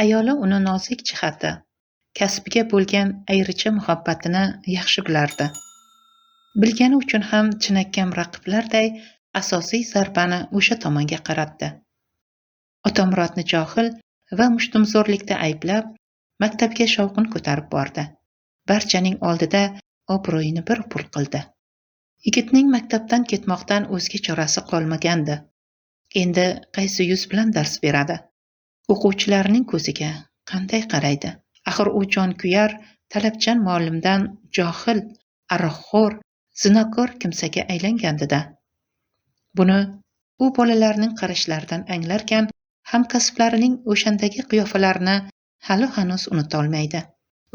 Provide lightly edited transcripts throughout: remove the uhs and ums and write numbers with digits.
Ayoli uni nozik jihati, kasbiga bo'lgan ayricha muhabbatini yaxshi bilardi. Bilgani uchun ham chinakam raqiblarday asosiy zarbani o'sha tomonga qaratdi. Otamuratni johil va mushtumzo'rlikda ayblab, maktabga shovqin ko'tarib bordi. Barchaning oldida obro'yini bir pul qildi. Yigitning maktabdan ketmoqdan o'zga chorasi qolmagandi. Endi qaysi yuz bilan dars beradi? O'quvchilarning ko'ziga qanday qaraydi? Axir u jonkuyar, talabchan muallimdan johil, aroqxo'r, zinokor kimsaga aylangandi-da. Buni u bolalarning qarashlaridan anglarkan, hamkasblarining o'shandagi qiyofalarini hali hanuz unutolmaydi.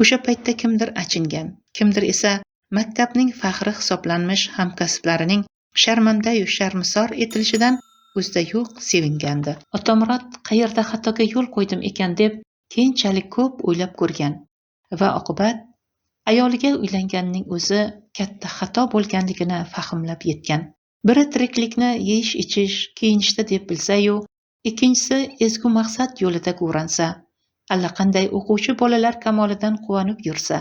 O'sha paytda kimdir achingan, kimdir esa maktabning faxri hisoblanmish hamkasblarining sharmandayu sharmisor etilishidan o'zida yo'q sevingandi. Otamurat qayerda xatoga yo'l qo'ydim ekan deb keyinchalik ko'p o'ylab ko'rgan va oqibat ayoliga uylanganning o'zi katta xato bo'lganligini fahmlab yetgan. Biri tiriklikni yeyish-ichish, kiyinishda deb bilsa-yu, ikkinchisi ezgu maqsad yo'lida g'uransa, allaqanday o'quvchi bolalar kamolidan quvonib yursa,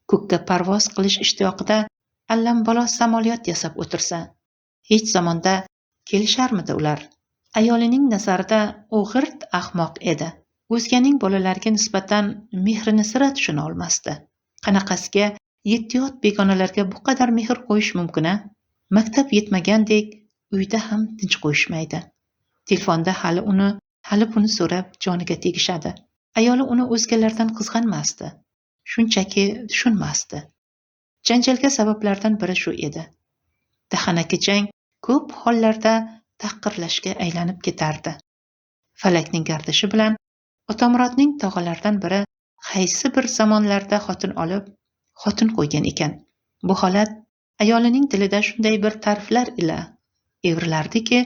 ko'kka parvoz qilish ishtiyoqida allambalo samolyot yasab o'tirsa, hech zamonda kelisharmidi ular? Ayolining nazarida u g'irt ahmoq edi. O'zganing bolalariga nisbatan mehrini sira tushuna olmasdi. Qanaqasiga yetti-yot begonalarga bu qadar mehr qo'yish mumkin-a? Maktab yetmagandek uyda ham tinch qo'yishmaydi. Telefonda hali buni so'rab joniga tegishadi. Ayoli uni o'zgalardan qizg'anmasdi. Shunchaki tushunmasdi. Janjalga sabablardan biri shu edi. Dahanaki jang ko'p hollarda tahqirlashga aylanib ketardi. Falakning gardishi bilan Otamuratning tog'alaridan biri qaysi bir zamonlarda xotin olib, xotin qo'ygan ekan. Bu holat ayolining dilida shunday bir ta'riflar ila evrilardiki,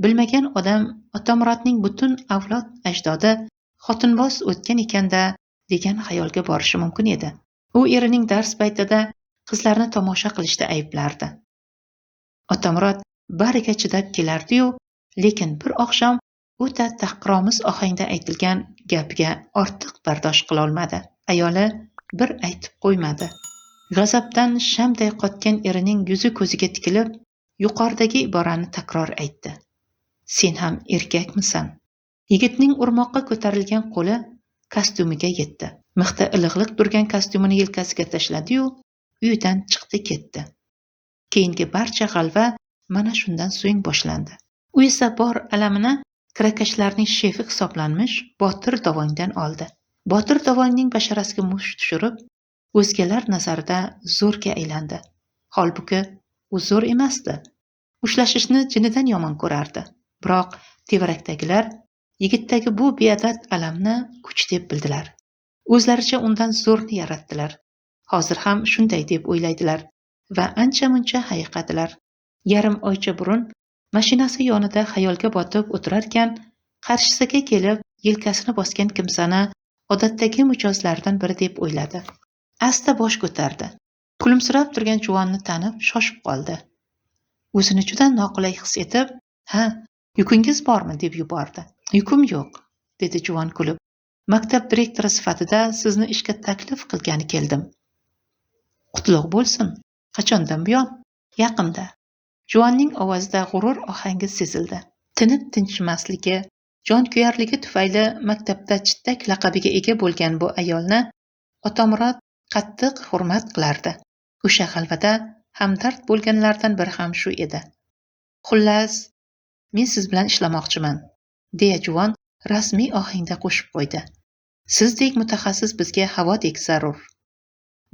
bilmagan odam Otamuratning butun avlod ajdodi xotinboz o'tgan ekanda degan xayolga borishi mumkin edi. U erining dars paytida qizlarni tomosha qilishda ayblardi. Otamurat bariga chidab kelardi-yu, lekin bir oqshom o'ta tahqiromiz ohangda aytilgan gapiga ortiq bardosh qila olmadi. Ayoli bir aytib qo'ymadi. G'azabdan shamday qotgan erining yuzi ko'ziga tikilib, yuqoridagi iborani takror aytdi. Sen ham erkakmisan? Yigitning urmoqqa ko'tarilgan qo'li kostyumiga yetdi. Mixda iliqliq turgan kostyumini yelkasiga tashladi-yu, uydan chiqdi ketdi. Keyingi barcha g'alva mana shundan so'ng boshlandi. U esa bor alamini kirakashlarning shefi hisoblanmish Botir Dovondan oldi. Botir Dovonning basharasiga musht tushirib, o'zgalar nazarida zo'rga aylandi. Holbuki u zo'r emasdi. Ushlashishni jinidan yomon ko'rardi. Biroq tevarakdagilar yigitdagi bu beadad alamni kuch deb bildilar. O'zlaricha undan zo'rni yaratdilar. Hozir ham shunday deb o'ylaydilar va ancha-muncha hayiqadilar. Yarim oycha burun mashinasi yonida xayolga botib o'tirarkan, qarshisiga kelib yelkasini bosgan kimsani odatdagi mijozlardan biri deb o'yladi. Asta bosh ko'tardi. Kulimsirab turgan juvonni tanib shoshib qoldi. O'zini juda noqulay his etib, "Ha, yukingiz bormi?" deb yubordi. "Yukim yo'q", dedi juvon kulib. "Maktab direktori sifatida sizni ishga taklif qilgani keldim." "Qutlug' bo'lsin. Qachondan buyon?" "Yaqinda." Juvonning ovozida g'urur ohangi sezildi. Tinib tinchimasligi, jonkuyarligi tufayli maktabda chittak laqabiga ega bo'lgan bu ayolni Otamurat qattiq hurmat qilardi. O'sha g'alvada hamdard bo'lganlardan biri ham shu edi. "Xullas, men siz bilan ishlamoqchiman", deya juvon rasmiy ohangda qo'shib qo'ydi. "Sizdek mutaxassis bizga havodek zarur.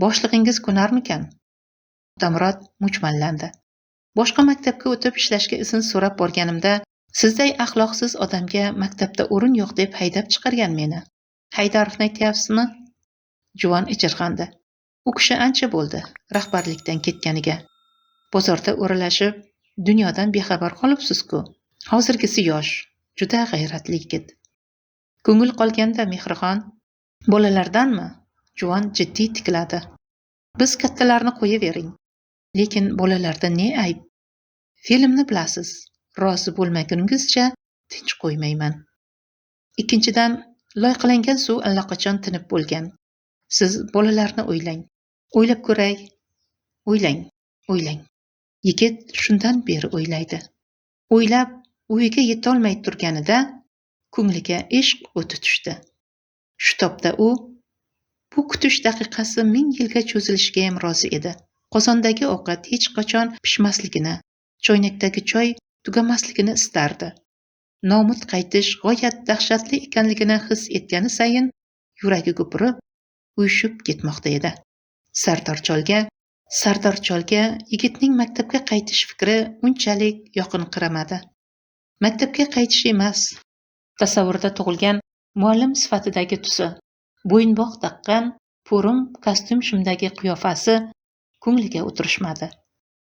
Boshlig'ingiz ko'narmikan?" Otamurat mujmallandi. "Boshqa maktabga o'tib ishlashga izn so'rab borganimda, sizday axloqsiz odamga maktabda o'rin yo'q deb haydab chiqargan meni. Haydarovni aytyapsizmi?" Juvon ijirg'andi. U kishi ancha bo'ldi rahbarlikdan ketganiga. Bozorda o'ralashib, dunyodan bexabar qolibsiz-ku. Hozirgisi yosh, juda g'ayratli yigit. "Ko'ngil qolganda Mehrixon, bolalardanmi?" Juvon jiddiy tikiladi. "Biz kattalarni qo'yavering. Lekin bolalarda ne ayb? Filmni bilasiz. Rozi bo'lmaguningizcha tinch qo'ymayman. Ikkinchidan, Loyqalangan suv allaqachon tinib bo'lgan. Siz bolalarni o'ylang. O'ylab ko'ray. O'ylang, o'ylang. Yigit shundan beri o'ylaydi. O'ylab uyiga yetolmay turganida ko'ngliga ishq o'ti tushdi. Shu topda u bu kutish daqiqasi 1000 yilga cho'zilishiga ham rozi edi. Qozondagi ovqat hech qachon pishmasligini, choynakdagi choy tugamasligini istardi. Nomut qaytish g'oyat dahshatli ekanligini his etgani sayin yuragi gupirib, uyushib ketmoqda edi. Sardor cholga yigitning maktabga qaytish fikri unchalik yoqinqiramadi. Maktabga qaytish emas, tasavvurda tug'ilgan muallim sifatidagi tusi, bo'yinbog' taqqan po'rim kostyum shimdagi qiyofasi ko'ngliga o'tirishmadi.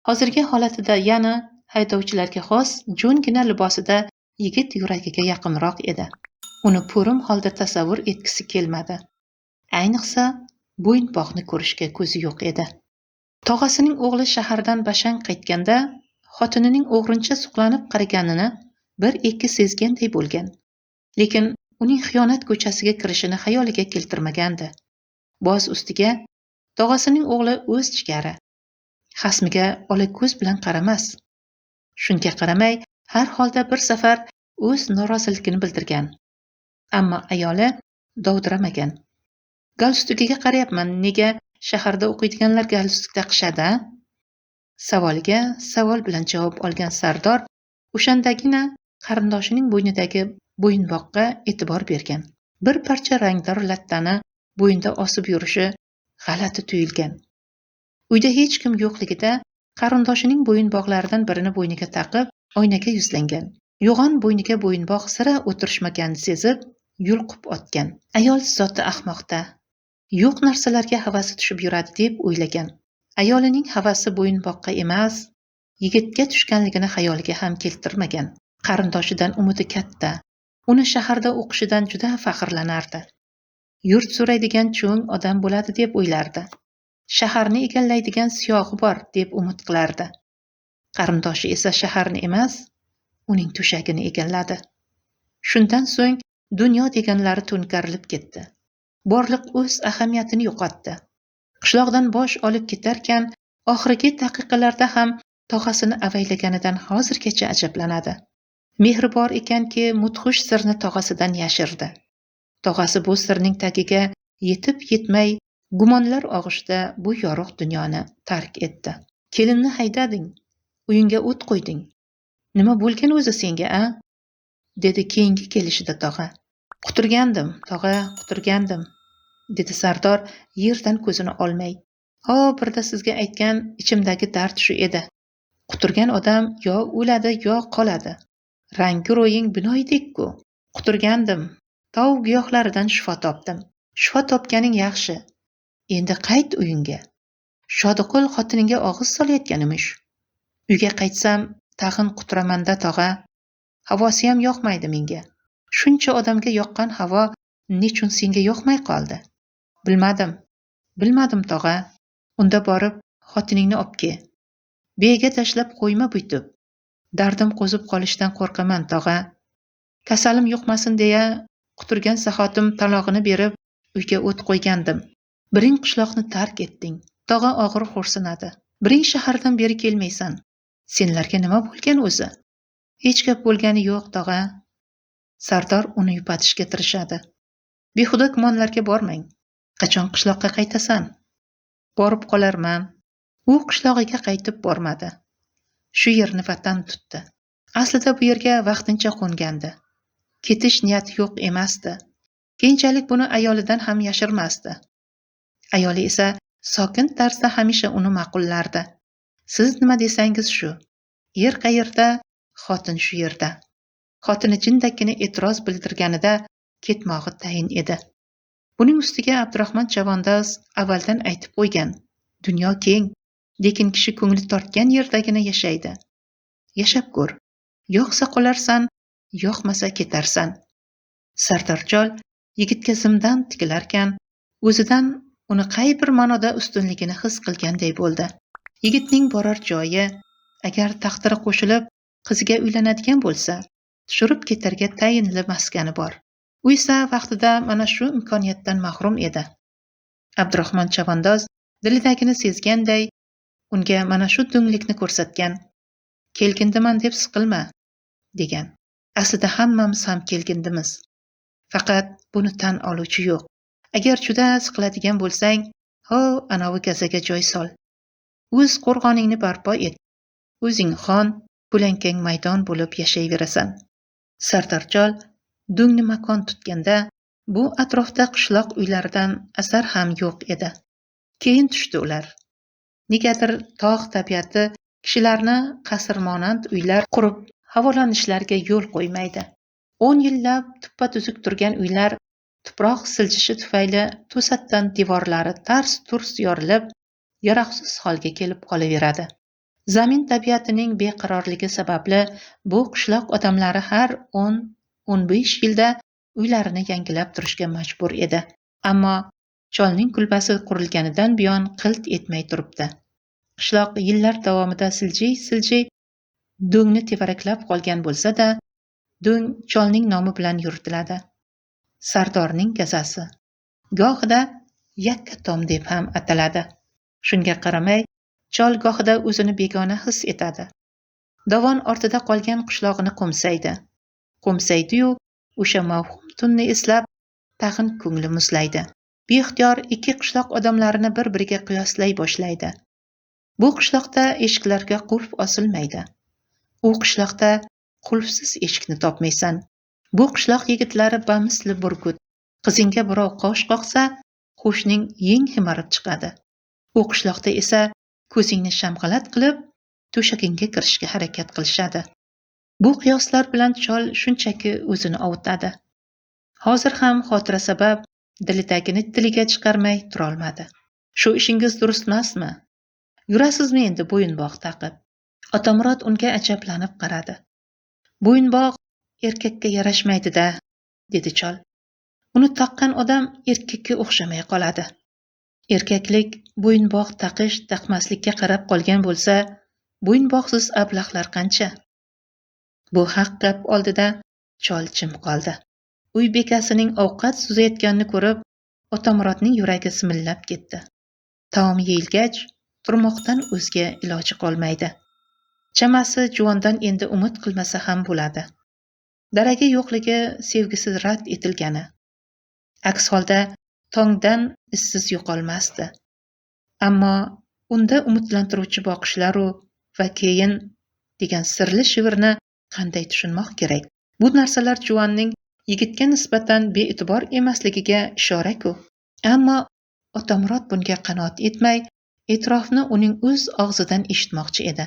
Hozirgi holatida yana haydovchilarga xos jo'ngina libosida yigit yuragiga yaqinroq edi. Uni po'rim holda tasavvur etgisi kelmadi. Ayniqsa bo'yinbog'ni ko'rishga ko'zi yo'q edi. Tog'asining o'g'li shahardan bashang qaytganda xotinining o'g'rincha suqlanib qaraganini bir-ikki sezganday bo'lgan. Lekin uning xiyonat ko'chasiga kirishini xayoliga keltirmagandi. Boz ustiga tog'asining o'g'li o'z jigari. Xasmiga ola ko'z bilan qaramas. Shunga qaramay, har holda bir safar o'z noroziligini bildirgan. Ammo ayoli dovdiramagan. Galstugiga qarayapman, nega shaharda o'qiydiganlar galstuk taqishadi? Savoliga savol bilan javob olgan Sardor o'shandagina qarindoshining bo'ynidagi bo'yinboqqa e'tibor bergan. Bir parcha rangdor lattani bo'yinda osib yurishi g'alati tuyulgan. Uyda hech kim yo'qligida qarindoshining bo'yinbog'laridan birini bo'yniga taqib, oynaga yuzlangan. Yo'g'on bo'yniga bo'yinbog' sira o'tirishmaganini sezib, yulqib otgan. Ayol zoti ahmoqda. Yo'q narsalarga havasi tushib yuradi deb o'ylagan. Ayolining havasi bo'yinboqqa emas, yigitga tushganligini xayoliga ham keltirmagan. Qarindoshidan umidi katta. Uni shaharda o'qishidan juda faxrlanardi. Yurt so'raydigan cho'ng odam bo'ladi deb o'ylardi. Shaharni egallaydigan siyog'i bor deb umid qilardi. Qarindoshi esa shaharni emas, uning to'shagini egalladi. Shundan so'ng dunyo deganlari to'nkarilib ketdi. Borliq o'z ahamiyatini yo'qotdi. Qishloqdan bosh olib ketarkan, oxirgi daqiqalarda ham tog'asini avaylaganidan hozirgacha ajablanadi. Mehri bor ekanki, mudhish sirni tog'asidan yashirdi. Tog'asi bu sirning tagiga yetib yetmay, gumonlar og'ushida bu yorug' dunyoni tark etdi. Kelinni haydading, uyingga o't qo'yding. Nima bo'lgan o'zi senga, a? Dedi keyingi kelishida tog'a. Quturgandim, tog'a, quturgandim, dedi Sardor yerdan ko'zini olmay. Birda sizga aytgan ichimdagi dard shu edi. Quturgan odam yo o'ladi, yo qoladi. Rangi ro'ying binoydek-ku. Quturgandim. Tov giyohlaridan shifo topdim. Shifo topganing yaxshi. Endi qayt uyingga. Shodiqul xotiningga og'iz solayotgan emish. Uyga qaytsam, tag'in quturaman-da tog'a. Havosi ham yoqmaydi menga. Shuncha odamga yoqqan havo nechun senga yoqmay qoldi? Bilmadim tog'a. Unda borib xotiningni opke. Bega tashlab qo'yma buytib. Dardim qo'zib qolishdan qo'rqaman tog'a. Kasalim yuqmasin deya quturgan sahotim talog'ini berib uyga o't qo'ygandim. Biring qishloqni tark etding. Tog'a og'ir xo'rsinadi. Biring shahardan beri kelmaysan. Senlarga nima bo'lgan o'zi? Hech gap bo'lgani yo'q tog'a. Sardor uni yupatishga tirishadi. Behuda gumonlarga bormang. Qachon qishloqqa qaytasan? Borib qolarman. U qishlog'iga qaytib bormadi. Shu yerni vatan tutdi. Aslida bu yerga vaqtincha qo'ngandi. Ketish niyati yo'q emasdi. Keyinchalik buni ayolidan ham yashirmasdi. Ayoli esa sokin tarzda hamisha uni ma'qullardi. Siz nima desangiz shu. Er qayerda, xotin shu yerda. Xotini jindakkina e'tiroz bildirganida ketmog'i tayin edi. Buning ustiga Abdurahmon chavandoz avvaldan aytib qo'ygan. Dunyo keng, lekin kishi ko'ngli tortgan yerdagina yashaydi. Yashab ko'r. Yo'qsa qolarsan, yo'qmasa ketarsan. Sardorchol yigitga zimdan tikilarkan, o'zidan uni qay bir ma'noda ustunligini his qilganday bo'ldi. Yigitning borar joyi, agar taqdiri qo'shilib qiziga uylanadigan bo'lsa, tushirib ketarga tayinli maskani bor. U esa vaqtida mana shu imkoniyatdan mahrum edi. Abdurahmon chavandoz dilidagini sezganday unga mana shu do'nglikni ko'rsatgan. Kelgindiman deb siqilma, degan. Aslida hammamiz ham kelgindimiz. Faqat buni tan oluvchi yo'q. Agar juda siqiladigan bo'lsang, ho, anavi gazaga joy sol. O'z qo'rg'oningni barpo et. O'zing xon, bo'lankang maydon bo'lib yashayverasan. Sardorchol do'ngni makon tutganda bu atrofda qishloq uylaridan asar ham yo'q edi. Keyin tushdi ular. Negadir tog' tabiati kishilarni qasrmonand uylar qurib havolanishlariga yo'l qo'ymaydi. 10 yillab tuppa-tuzuk turgan uylar tuproq siljishi tufayli to'satdan devorlari tars-turs yorilib, yaroqsiz holga kelib qolaveradi. Zamin tabiatining beqarorligi sababli bu qishloq odamlari har 10-15 yilda uylarini yangilab turishga majbur edi. Ammo cholning kulbasi qurilganidan buyon qilt etmay turibdi. Qishloq yillar davomida siljiy do'ngni tevaraklab qolgan bo'lsa-da, do'ng cholning nomi bilan yuritiladi. Sardorning gazasi. Gohida yakkatom deb ham ataladi. Shunga qaramay, chol gohida o'zini begona his etadi. Dovon ortida qolgan qishlog'ini qo'msaydi. Qo'msaydi-yu, o'sha mavhum tunni eslab, tag'in ko'ngli muzlaydi. Beixtiyor ikki qishloq odamlarini bir-biriga qiyoslay boshlaydi. Bu qishloqda eshiklarga qulf osilmaydi. U qishloqda qulfsiz eshikni topmaysan. Bu qishloq yigitlari bamisli burgut. Qizingga birov qosh qoqsa, qo'shning yeng himarib chiqadi. U qishloqda esa ko'zingni shamg'alat qilib, to'shagingga kirishga harakat qilishadi. Bu qiyoslar bilan chol shunchaki o'zini ovutadi. Hozir ham xotira sabab dilidagini tiliga chiqarmay turolmadi. Shu ishingiz durust emasmi? Yurasizmi endi bo'yinbog' taqib? Otamurod unga ajablanib qaradi. Bo'yinbog' erkakka yarashmaydi-da, dedi chol. Uni taqqan odam erkakka o'xshamay qoladi. Erkaklik bo'yinbog' taqish-taqmaslikka qarab qolgan bo'lsa, bo'yinbog'siz ablahlar qancha? Bu haq gap oldida chol jim qoldi. Uy bekasining ovqat suzayotganini ko'rib, Otamurodning yuragi simillab ketdi. Taom yeyilgach, turmoqdan o'zga iloji qolmaydi. Chamasi juvondan endi umid qilmasa ham bo'ladi. Daragi yo'qligi sevgisi rad etilgani. Aks holda tongdan izsiz yo'qolmasdi. Ammo unda umidlantiruvchi boqishlaru va keyin degan sirli shivirni qanday tushunmoq kerak? Bu narsalar juvonning yigitga nisbatan bee'tibor emasligiga ishora-ku. Ammo Otamurod bunga qanoat etmay, e'tirofni uning o'z og'zidan eshitmoqchi edi.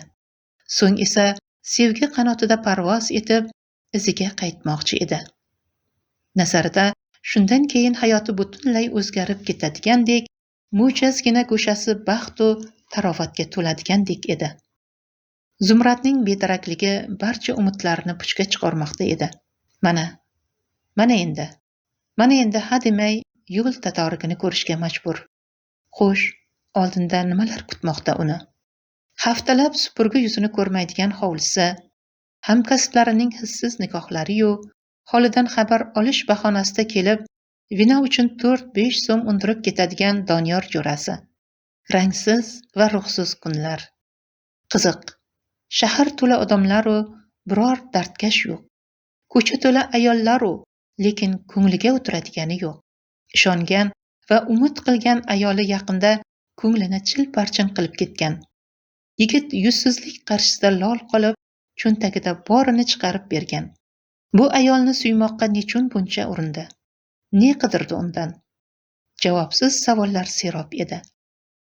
So'ng esa sevgi qanotida parvoz etib, iziga qaytmoqchi edi. Nazarida shundan keyin hayoti butunlay o'zgarib ketadigandek, mo'jazgina go'shasi baxt va tarovatga to'ladigandek edi. Zumradning bedarakligi barcha umidlarini puchga chiqarmoqda edi. Mana endi hademay yo'l tadorigini ko'rishga majbur. Xo'sh, oldinda nimalar kutmoqda uni? Haftalab supurgi yuzini ko'rmaydigan hovlisi, hamkasblarining hissiz nigohlari-yu, holidan xabar olish bahonasida kelib, vino uchun 4-5 so'm undirib ketadigan Doniyor jo'rasi. Rangsiz va ruhsiz kunlar. Qiziq, shahar to'la odamlar-u, biror dardkash yo'q. Ko'cha to'la ayollar-u, lekin ko'ngliga o'tiradigani yo'q. Ishongan va umid qilgan ayoli yaqinda ko'nglini chil-parchin qilib ketgan. Yigit yuzsizlik qarshisida lol qolib, cho'ntagida borini chiqarib bergan. Bu ayolni suymoqqa nechun buncha urindi? Ne qidirdi undan? Javobsiz savollar serob edi.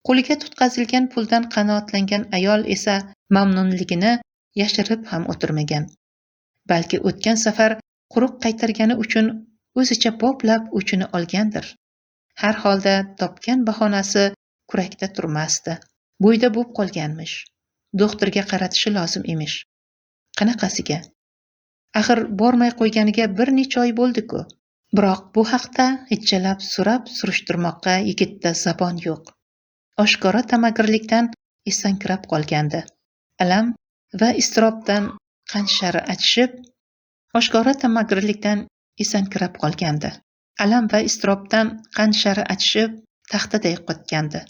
Qo'liga tutqazilgan puldan qanoatlangan ayol esa mamnunligini yashirib ham o'tirmagan. Balki o'tgan safar quruq qaytargani uchun o'zicha boplab o'chini olgandir. Har holda topgan bahonasi kurakda turmasdi. Bo'yda bo'p qolganmish. Doktorga qaratishi lozim emish. Qanaqasiga? Axir bormay qo'yganiga bir necha oy bo'ldi-ku. Biroq bu haqda hechchalab so'rab surishtirmoqqa yigitda zabon yo'q. Oshkora tamagirlikdan esankirab qolgandi. Alam va iztirobdan qanshari achishib, oshkora tamagirlikdan esankirab qolgandi. Alam va iztirobdan qanshari achishib, taxtaday qotgandi.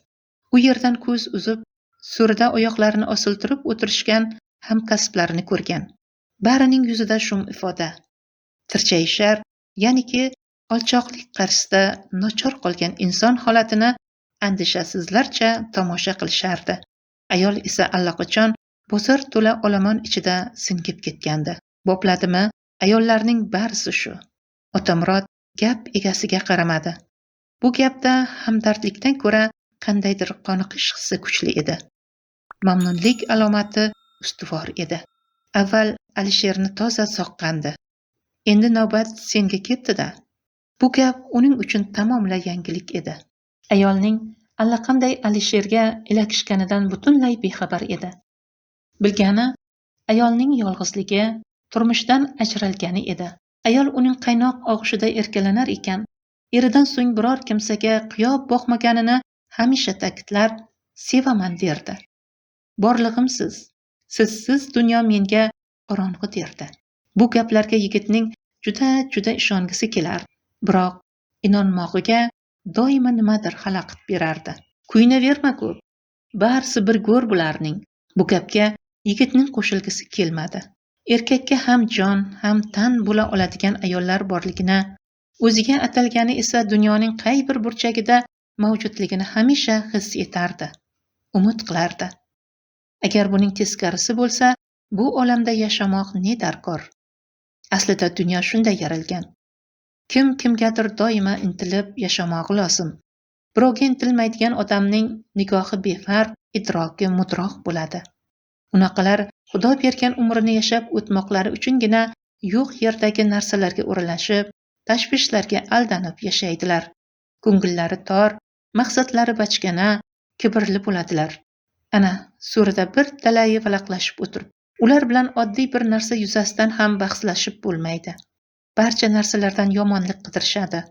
U yerdan ko'z uzib, so'rida oyoqlarini osiltirib o'tirishgan hamkasblarini ko'rgan. Barining yuzida shum ifoda. Tirchayishar, ya'niki olchoqlik qarshisida nochor qolgan inson holatini andishasizlarcha tomosha qilishardi. Ayol esa allaqachon bozor to'la olomon ichida singib ketgandi. Bopladimi? Ayollarning barisi shu. Otamurod gap egasiga qaramadi. Bu gapda hamdardlikdan ko'ra qandaydir qoniqish hissi kuchli edi. Mamnunlik alomati ustuvor edi. Avval Alisherni toza soqqandi. Endi navbat senga ketdi-da. Bu gap uning uchun tamomila yangilik edi. Ayolning allaqanday Alisherga ilakishganidan butunlay bexabar edi. Bilgani, ayolning yolg'izligi, turmushdan ajralgani edi. Ayol uning qaynoq og'ushida erkalanar ekan, eridan so'ng biror kimsaga qiyob boqmaganini hamisha ta'kidlar, sevaman derdi. Borlig'imsiz, sizsiz dunyo menga qorong'u derdi. Bu gaplarga yigitning juda ishongisi kelar, biroq inonmog'iga doimo nimadir xalaqit berardi. Kuyunaverma ko'p, barisi bir go'r bularning. Bu gapga yigitning qo'shilgisi kelmadi. Erkakka ham jon, ham tan bo'la oladigan ayollar borligini, o'ziga atalgani esa dunyoning qay bir burchagida mavjudligini hamisha his etardi, umid qilardi. Agar buning teskarisi bo'lsa, bu olamda yashamoq ne darkor. Aslida dunyo shunday yaralgan. Kim kimgadir doimo intilib yashamog'i lozim. Birovga intilmaydigan odamning nigohi befarq, idroki mudroq bo'ladi. Unaqalar Xudo bergan umrini yashab o'tmoqlari uchungina yo'q yerdagi narsalarga o'ralashib, tashvishlarga aldanib yashaydilar. Ko'ngillari tor, maqsadlari bachkana, kibrli bo'ladilar. Ana, so'rida bir dalayi valaqlashib o'tirib, ular bilan oddiy bir narsa yuzasidan ham bahslashib bo'lmaydi. Barcha narsalardan yomonlik qidirishadi.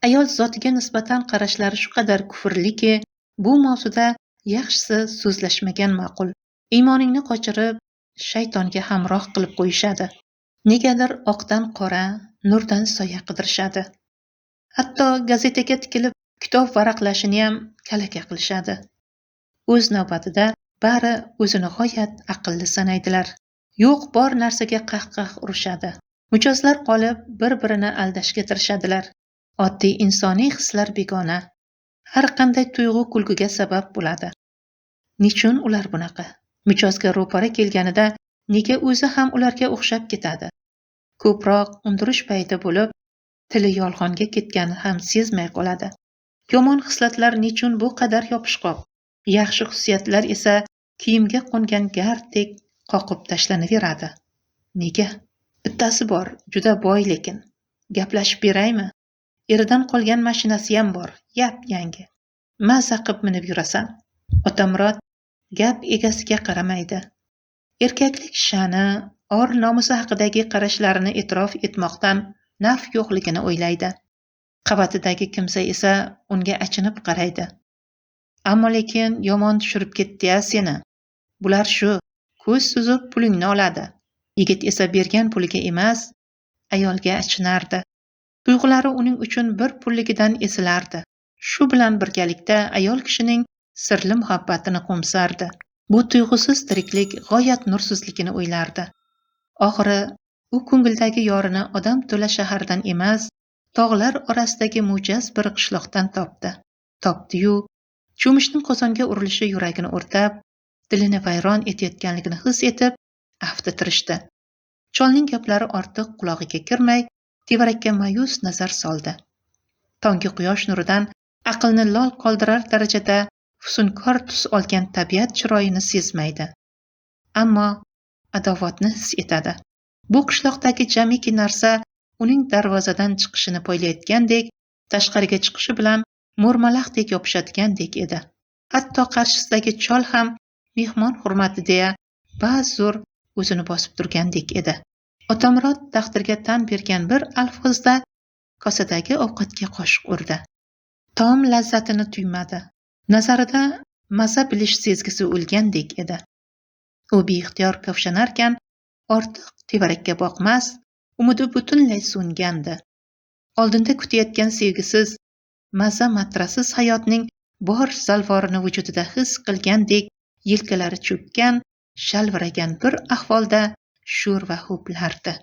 Ayol zotiga nisbatan qarashlari shu qadar kufrliki, bu mavzuda yaxshisi so'zlashmagan ma'qul. Iymoningni qochirib, shaytonga hamroh qilib qo'yishadi. Negadir oqdan qora, nurdan soya qidirishadi. Hatto gazetaga tikilib kitob varaqlashini ham kalaka qilishadi. O'z navbatida bari o'zini g'oyat aqlli sanaydilar. Yo'q bor narsaga qah-qah urishadi. Mijozlar qolib bir-birini aldashga tirishadilar. Oddiy insoniy hislar begona. Har qanday tuyg'u kulguga sabab bo'ladi. Nechun ular bunaqa? Mijozga ro'para kelganida nega o'zi ham ularga o'xshab ketadi? Ko'proq undirish payti bo'lib, tili yolg'onga ketgani ham sezmay qoladi. Yomon xislatlar nechun bu qadar yopishqoq? Yaxshi xususiyatlar esa kiyimga qo'ngan gardek qoqib tashlanaveradi. Nega? Bittasi bor, juda boy lekin. Gaplashib beraymi? Eridan qolgan mashinasi ham bor, yangi. Maza qilib minib yurasan. Otamurod gap egasiga qaramaydi. Erkaklik sha'ni, or nomusi haqidagi qarashlarini e'tirof etmoqdan naf yo'qligini o'ylaydi. Qavatidagi kimsa esa unga achinib qaraydi. Ammo lekin yomon tushirib ketdi-ya seni. Bular shu, ko'z suzib pulingni oladi. Yigit esa bergan puliga emas, ayolga achinardi. Tuyg'ulari uning uchun bir pulligidan esilardi. Shu bilan birgalikda ayol kishining sirli muhabbatini qo'msardi. Bu tuyg'usiz tiriklik g'oyat nursizligini o'ylardi. Oxiri u ko'ngildagi yorini odam to'la shahardan emas, tog'lar orasidagi mo'jaz bir qishloqdan topdi. Topdi-yu, cho'mishning qozonga urilishi yuragini o'rtab, dilini vayron etayotganligini his etib, afti tirishdi. Cholning gaplari ortiq qulog'iga kirmay, tevarakka ma'yus nazar soldi. Tonggi quyosh nuridan aqlni lol qoldirar darajada fusunkor tus olgan tabiat chiroyini sezmaydi. Ammo adovatni his etadi. Bu qishloqdagi jamiki narsa uning darvozadan chiqishini poylayotgandek, tashqariga chiqishi bilan mo'rmalaxdek yopishadigandek edi. Hatto qarshisidagi chol ham mehmon hurmati deya ba'zur o'zini bosib turgandek edi. Otamurod taqdirga tan bergan bir alfozda kosadagi ovqatga qoshiq urdi. Taom lazzatini tuymadi. Nazarida maza bilish sezgisi o'lgandek edi. U beixtiyor kavshanarkan, ortiq tevarakka boqmas, umidi butunlay so'ngandi. oldinda kutayotgan sevgisiz, maza matrasiz hayotning bor zalvorini vujudida his qilgandek yelkalari cho'kkan, shalviragan bir ahvolda sho'r va ho'plardi.